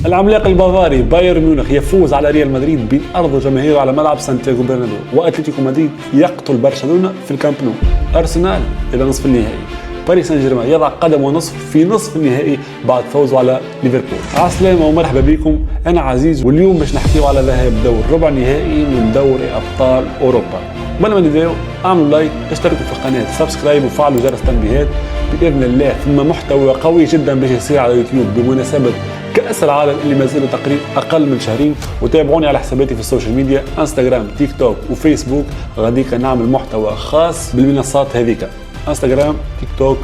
العملاق البافاري بايرن ميونخ يفوز على ريال مدريد بين أرض وجماهيره على ملعب سانتياغو برنابيو، وأتلتيكو مدريد يقتل برشلونة في الكامب نو. أرسنال إلى نصف النهائي. باريس سان جيرمان يضع قدم ونصف في نصف النهائي بعد فوزه على ليفربول. عسلامة ومرحبا بكم، أنا عزيز، واليوم باش نحكيو على ذهاب دور ربع نهائي من دوري أبطال أوروبا. قبل ما نبداو اعملوا لايك، اشتركوا في القناة، سبسكرايب وفعلوا جرس التنبيهات. بإذن الله ثم محتوى قوي جدا باش يصير على يوتيوب بمناسبة كأس العالم اللي ما زال تقريبا أقل من شهرين. وتابعوني على حساباتي في السوشيال ميديا، انستغرام، تيك توك وفيسبوك. غاديك نعمل محتوى خاص بالمنصات هذيك، انستغرام، تيك توك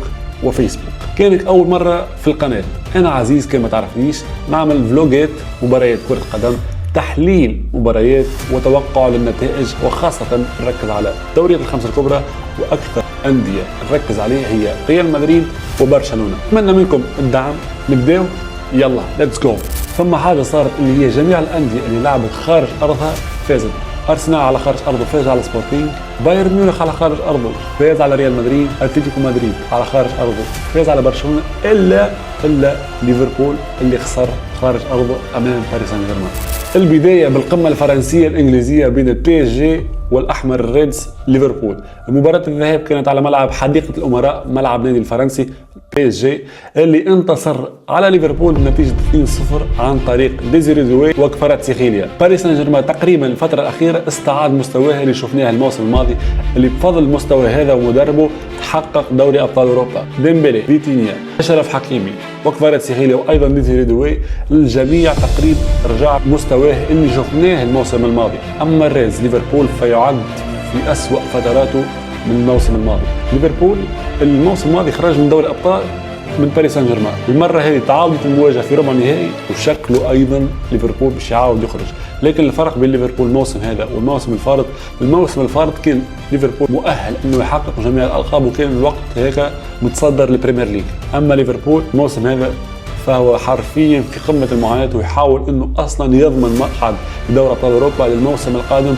وفيسبوك. كانت أول مرة في القناة، أنا عزيز كان ما تعرفنيش، نعمل فلوجات مباريات كرة قدم، تحليل مباريات وتوقع للنتائج، وخاصة نركز على الدوريات الخمسة الكبرى، وأكثر أندية نركز عليها هي ريال مدريد وبرشلونة. أتمنى منكم الدعم. نبداو، يلا ليتس جو. ثم حاجة صارت اللي هي جميع الأندية اللي لعبت خارج أرضها فازت. أرسنال على خارج أرضه فاز على سبورتينغ، بايرن ميونخ على خارج أرضه فاز على ريال مدريد، أتلتيكو مدريد على خارج أرضه فاز على برشلونة، إلا ليفربول اللي خسر خارج أرضه أمام باريس سان جيرمان. البداية بالقمة الفرنسية الإنجليزية بين البي اس جي والأحمر الريدز ليفربول. مباراة الذهاب كانت على ملعب حديقة الأمراء، ملعب نادي الفرنسي بي اس جي اللي انتصر على ليفربول بنتيجة 2-0 عن طريق ديزيري دوي وكفاراتسخيليا. باريس سان جيرمان تقريبا الفترة الأخيرة استعاد مستواه اللي شفناه الموسم الماضي، اللي بفضل المستوى هذا ومدربه تحقق دوري أبطال أوروبا. ديمبلي، فيتينيا، أشرف حكيمي وكفاراتسخيليا وأيضا ديزيري دوي، الجميع تقريبا رجع مستواه اللي شفناه الموسم الماضي. أما الريدز ليفربول فيعد في أسوأ فتراته من الموسم الماضي. ليفربول الموسم الماضي خرج من دوري الأبطال من باريس سان جيرمان، المرة هذه تعاودت المواجهة في ربع النهائي، وشكله أيضا ليفربول باش يعاود يخرج. لكن الفرق بين ليفربول الموسم هذا والموسم الفارط، الموسم الفارط كان ليفربول مؤهل انه يحقق جميع الألقاب، وكان الوقت هيك متصدر البريمير ليج. أما ليفربول الموسم هذا فهو حرفيا في قمة المعاناة، ويحاول انه اصلا يضمن مقعد دوري ابطال اوروبا للموسم القادم.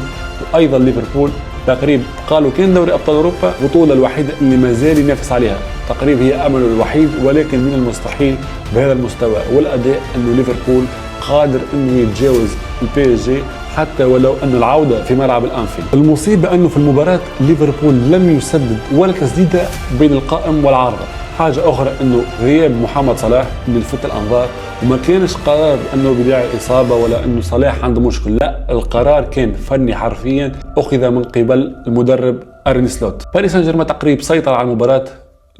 وايضا ليفربول تقريبا قالوا كان دوري ابطال اوروبا البطولة الوحيدة اللي ما زال ينافس عليها، تقريبا هي امله الوحيد، ولكن من المستحيل بهذا المستوى والاداء انه ليفربول قادر انه يتجاوز البي اس جي، حتى ولو أن العودة في ملعب الأنفيلد. المصيبة أنه في المباراة ليفربول لم يسدد ولا تسديدة بين القائم والعارضة. حاجة أخرى أنه غياب محمد صلاح من لفت الأنظار، وما كانش قرار أنه بداعي إصابة ولا أنه صلاح عنده مشكل، لا، القرار كان فني حرفيا، أخذ من قبل المدرب أرني سلوت. باريس سان جيرمان تقريبا سيطر على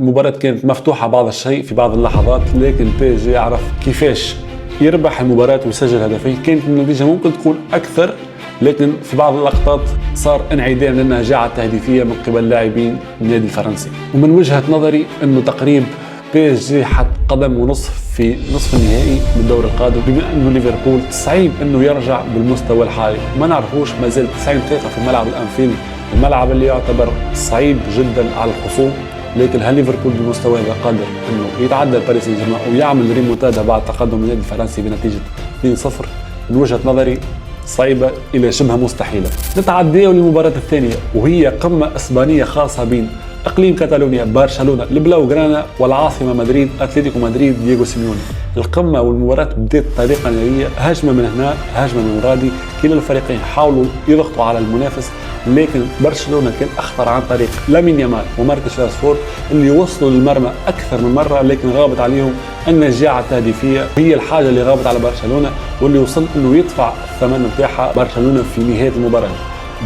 المباراة كانت مفتوحة بعض الشيء في بعض اللحظات، لكن البي اس جي عرف كيفاش يربح المباراة ويسجل هدفين. كانت النتيجة ممكن تكون أكثر، لكن في بعض اللقطات صار انعدام للنجاعة التهديفية من قبل لاعبين النادي الفرنسي. ومن وجهة نظري أنه تقريبا بي اس جي حط قدم ونصف في نصف النهائي من الدور القادم، بما أنه ليفربول صعيب أنه يرجع بالمستوى الحالي. ما نعرفوش، ما زال 90 دقيقة في ملعب الأنفيلد، الملعب اللي يعتبر صعيب جدا على الخصوم. لكن هل ليفربول بمستوى هذا قادر انه يتعدى باريس سان جيرمان ويعمل ريمونتادا بعد تقدم النادي الفرنسي بنتيجه 2-0؟ من وجهه نظري صعيبه الى شبه مستحيله. نتعداو للمباراه الثانيه، وهي قمه اسبانيه خاصه بين اقليم كاتالونيا برشلونه البلاوغرانا والعاصمه مدريد اتلتيكو مدريد دييغو سيميوني. القمه والمباراه بدات بطريقه ناريه، هجمه من هنا هجمه من غادي، كلا الفريقين حاولوا يضغطوا على المنافس، لكن برشلونه كان اخطر عن طريق لامين يامال وماركوس راشفورد اللي وصلوا للمرمى اكثر من مره، لكن غابت عليهم النجاعه التهديفيه، هي الحاجه اللي غابت على برشلونه، واللي وصل انه يدفع الثمن بتاعها برشلونه في نهايه المباراه.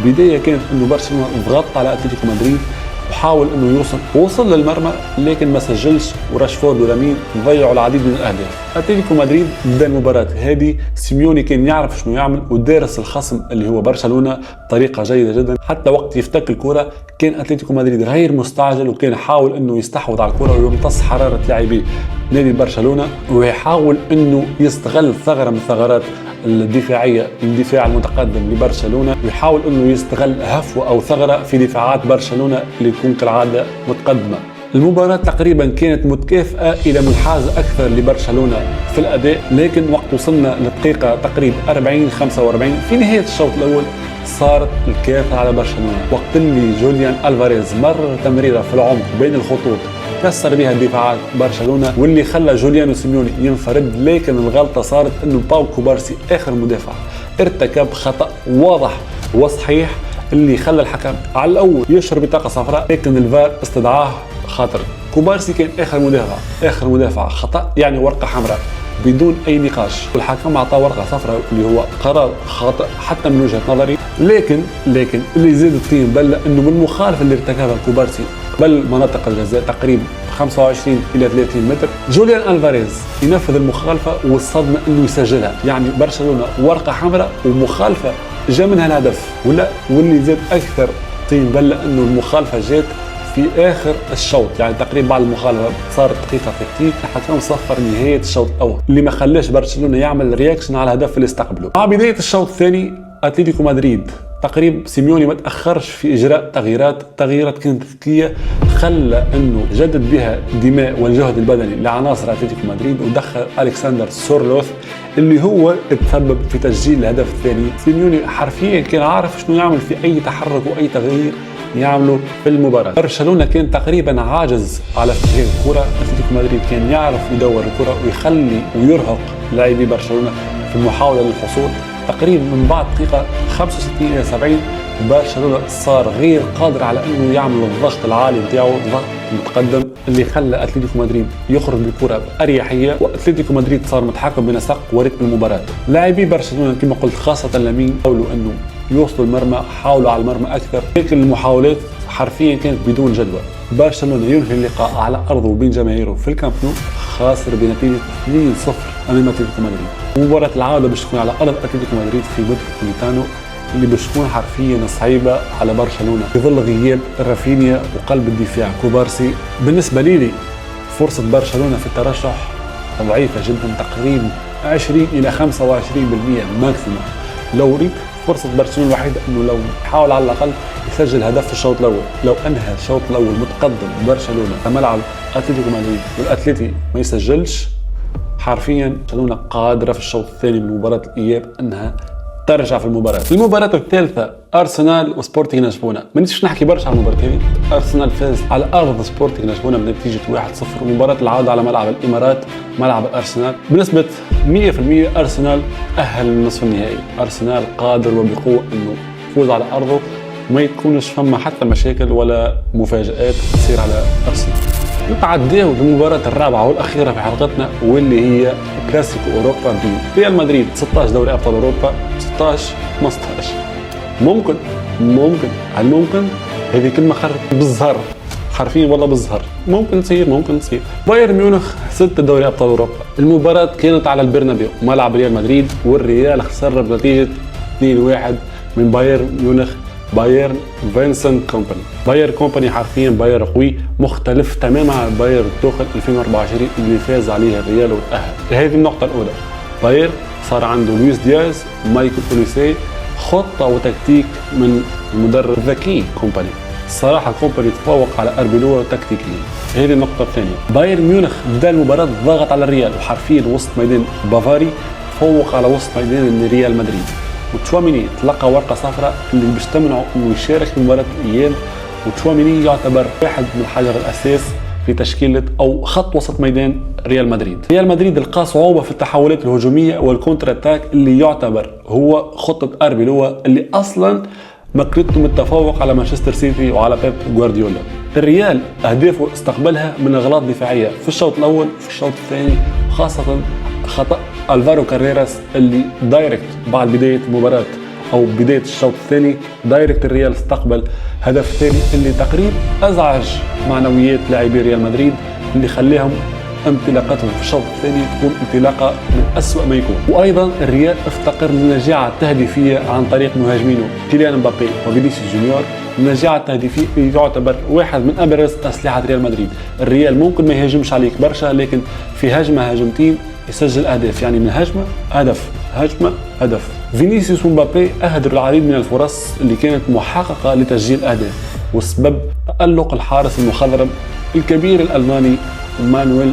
البدايه كانت انه برشلونه ضغط على اتلتيكو مدريد وحاول انه وصل للمرمى، لكن ما سجلش، وراشفورد ولامين ضيعوا العديد من الاهداف. اتلتيكو مدريد بدا المباراه هذه سيميوني كان يعرف شنو يعمل، ودارس الخصم اللي هو برشلونه بطريقه جيده جدا. حتى وقت يفتك الكره كان اتلتيكو مدريد غير مستعجل، وكان يحاول انه يستحوذ على الكره ويمتص حراره لاعبي نادي برشلونه، ويحاول انه يستغل ثغره من ثغرات الدفاعيه، الدفاع المتقدم لبرشلونه، ويحاول انه يستغل هفوه او ثغره في دفاعات برشلونه اللي تكون كالعاده متقدمه. المباراة تقريبا كانت متكافئة إلى منحازة أكثر لبرشلونة في الأداء، لكن وقت وصلنا للدقيقة تقريبا 40-45 في نهاية الشوط الأول صارت الكارثة على برشلونة، وقت اللي جوليان ألفاريز مرر تمريرة في العمق بين الخطوط كسر بها دفاعات برشلونة واللي خلى جوليانو سيميوني ينفرد. لكن الغلطة صارت انه باو كوبارسي اخر مدافع ارتكب خطأ واضح وصحيح اللي خلى الحكم على الاول يشهر بطاقة صفراء، لكن الفار استدعاه خاطر كوبارسي كان اخر مدافع خطأ يعني ورقة حمراء بدون اي نقاش، والحكم اعطاه ورقه صفراء اللي هو قرار خاطئ حتى من وجهه نظري. لكن اللي زاد الطين بله انه بالمخالفه اللي ارتكبها كوبارسي قبل مناطق الجزاء تقريبا 25 الى 30 متر، جوليان الفاريز ينفذ المخالفه والصدمه انه يسجلها. يعني برشلونه ورقه حمراء ومخالفه جاء منها الهدف واللي زاد اكثر طين بله انه المخالفه جات في اخر الشوط، يعني تقريبا بعد المخالفه صارت دقيقه 30 الحكم صفر نهايه الشوط الاول اللي ما خلاش برشلونه يعمل رياكشن على الهدف اللي استقبله. مع بدايه الشوط الثاني اتلتيكو مدريد تقريبا سيميوني ما تاخرش في اجراء تغييرات كانت ذكيه، خلى انه جدد بها دماء والجهد البدني لعناصر اتلتيكو مدريد ودخل الكسندر سورلوث اللي هو تسبب في تسجيل الهدف الثاني. سيميوني حرفيا كان عارف شنو يعمل في اي تحرك واي تغيير يعملوا في المباراة. برشلونة كان تقريبا عاجز على استخدام الكرة، اتلتيكو مدريد كان يعرف يدور الكرة ويخلي ويرهق لاعبي برشلونة في المحاولة للحصول. تقريبا من بعد دقيقة 65 إلى 70 برشلونة صار غير قادر على انه يعمل الضغط العالي بتاعه، ضغط متقدم اللي خلى اتلتيكو مدريد يخرج بالكرة بأريحية، واتلتيكو مدريد صار متحكم بنسق ورتم المباراة. لاعبي برشلونة كما قلت خاصة لامين حاولوا انه يوصلوا المرمى، حاولوا على المرمى اكثر، لكن المحاولات حرفيا كانت بدون جدوى. برشلونه ينهي اللقاء على ارضه وبين جماهيره في الكامب نو خاسر بنتيجه 2-0 امام اتلتيكو مدريد. مباراه العوده باش تكون على ارض اتلتيكو مدريد في متروبوليتانو اللي باش تكون حرفيا صعيبه على برشلونه في ظل غياب رافينيا وقلب الدفاع كوبارسي. بالنسبه لي فرصه برشلونه في الترشح ضعيفه جدا، تقريبا 20 الى 25% ماكسيموم. لو ريت فرصة برشلونة الوحيدة انه لو يحاول على الاقل يسجل هدف في الشوط الاول. لو انهى الشوط الاول متقدم برشلونة في ملعب اتلتيكو مدريد والاتليتي ما يسجلش، حرفيا برشلونة قادرة في الشوط الثاني من مباراة الاياب انها ترجع في المباراة. المباراة الثالثة ارسنال وسبورتينغ لشبونة. ما نسيش نحكي برشا على المباراة هذه. ارسنال فاز على ارض سبورتينغ لشبونة بنتيجة 1-0. مباراة العودة على ملعب الامارات ملعب ارسنال. بنسبة 100% ارسنال اهل للنصف النهائي. ارسنال قادر وبقوة انه يفوز على ارضه وما يكونش فما حتى مشاكل ولا مفاجآت تصير على ارسنال. نتعداو للمباراة الرابعة والأخيرة في حلقتنا واللي هي كلاسيكو أوروبا بين ريال مدريد 16 دوري أبطال أوروبا 16 15. ممكن هل ممكن؟ هذه كلمة خرجت بالزهر حرفيا والله بالزهر. ممكن تصير بايرن ميونخ 6 دوري أبطال أوروبا. المباراة كانت على البرنابيو ملعب ريال مدريد والريال خسر بنتيجة 2-1 من بايرن ميونخ. بايرن فينسنت كومباني. بايرن كومباني حرفيا بايرن قوي مختلف تماما عن بايرن توخل 2024 اللي فاز عليه الريال وتأهل. هذه النقطة الأولى. بايرن صار عنده لويس دياز مايكل أوليسي، خطة وتكتيك من المدرب ذكي كومباني. الصراحة كومباني تفوق على أربيلو تكتيكيا. هذه النقطة الثانية. بايرن ميونخ بدأ المباراة ضغط على الريال وحرفيا وسط ميدان بافاري فوق على وسط ميدان ريال مدريد. وتشواميني تلقى ورقة صفراء اللي باش تمنعه انه يشارك في مباراة الاياب. وتشواميني يعتبر واحد من حجر الاساس في تشكيلة او خط وسط ميدان ريال مدريد. ريال مدريد لقى صعوبة في التحولات الهجومية والكونتر اتاك اللي يعتبر هو خطة اربيلوا اللي اصلا مكنته متفوق على مانشستر سيتي وعلى بيب غوارديولا. الريال اهدافه استقبلها من اغلاط دفاعية في الشوط الاول في الشوط الثاني، خاصة خطأ الفارو كاريراس اللي دايركت بعد بداية المباراة او بداية الشوط الثاني دايركت الريال استقبل هدف ثاني اللي تقريبا ازعج معنويات لاعبي ريال مدريد اللي خليهم انطلاقتهم في الشوط الثاني تكون انطلاقه من اسوء ما يكون. وايضا الريال افتقر للنجاعه التهديفيه عن طريق مهاجمينه كيليان مبابي وفينيسيوس جونيور. النجاعه التهديفيه يعتبر واحد من ابرز اسلحه ريال مدريد. الريال ممكن ما يهاجمش عليك برشا لكن في هجمه هجمتين يسجل اهداف، يعني من هجمه هدف. فينيسيوس ومبابي اهدروا العديد من الفرص اللي كانت محققه لتسجيل اهداف، والسبب تألق الحارس المخضرم الكبير الالماني مانويل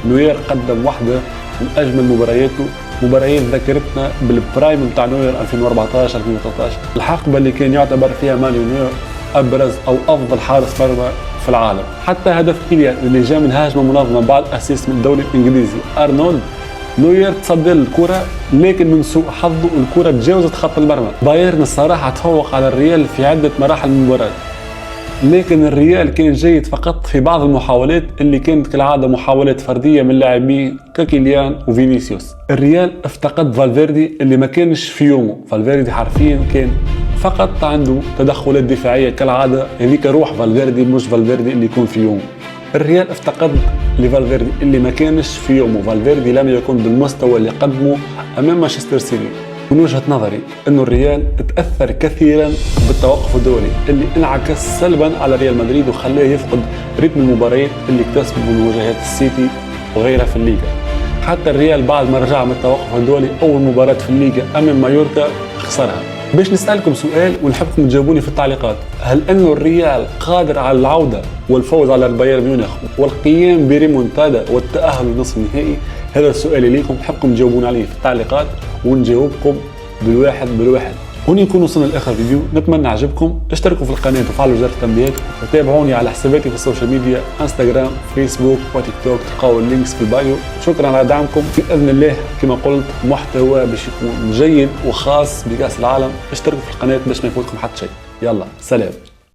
نوير قدم واحدة من أجمل مباريات ذكرتنا بالبرايم بتاع نوير 2014-2013، الحقبة اللي كان يعتبر فيها مانويل نوير أبرز أو أفضل حارس مرمى في العالم. حتى هدف كيليان اللي جاء من هجمه منظمه بعد اسيست من الدوري الانجليزي ارنولد، نوير تصدى الكرة لكن من سوء حظه الكرة تجاوزت خط المرمى. بايرن الصراحة تفوق على الريال في عدة مراحل من المباراة، لكن الريال كان جيد فقط في بعض المحاولات اللي كانت كالعادة محاولات فردية من لاعبين ككيليان وفينيسيوس. الريال افتقد فالفيردي اللي ما كانش في يومه. فالفيردي حرفيا كان فقط عنده تدخلات دفاعية كالعادة، هذيك روح فالفيردي مش فالفيردي اللي يكون في يومه. الريال افتقد لفالفيردي اللي ما كانش في يومه. فالفيردي لم يكن بالمستوى اللي قدمه امام مانشستر سيتي. من وجهة نظري انه الريال تأثر كثيرا بالتوقف الدولي اللي انعكس سلبا على ريال مدريد وخلاه يفقد رتم المباريات اللي اكتسبه من مواجهات السيتي وغيرها في الليغا. حتى الريال بعد ما رجع من التوقف الدولي اول مباراة في الليغا امام مايوركا خسرها. باش نسألكم سؤال ونحبكم تجاوبوني في التعليقات، هل انه الريال قادر على العودة والفوز على بايرن ميونخ والقيام بريمونتادا والتأهل لنصف النهائي؟ هذا السؤال ليكم، نحبكم تجاوبون عليه في التعليقات ونجاوبكم بالواحد. هوني نكون وصلنا لاخر فيديو، نتمنى عجبكم. اشتركوا في القناه وفعلوا جرس التنبيهات وتابعوني على حساباتي في السوشيال ميديا انستغرام فيسبوك وتيك توك، تلقاو اللينكس في البايو. شكرا على دعمكم. باذن الله كما قلت محتوى باش يكون جيد وخاص بكاس العالم. اشتركوا في القناه باش ما يفوتكم حتى شيء. يلا سلام.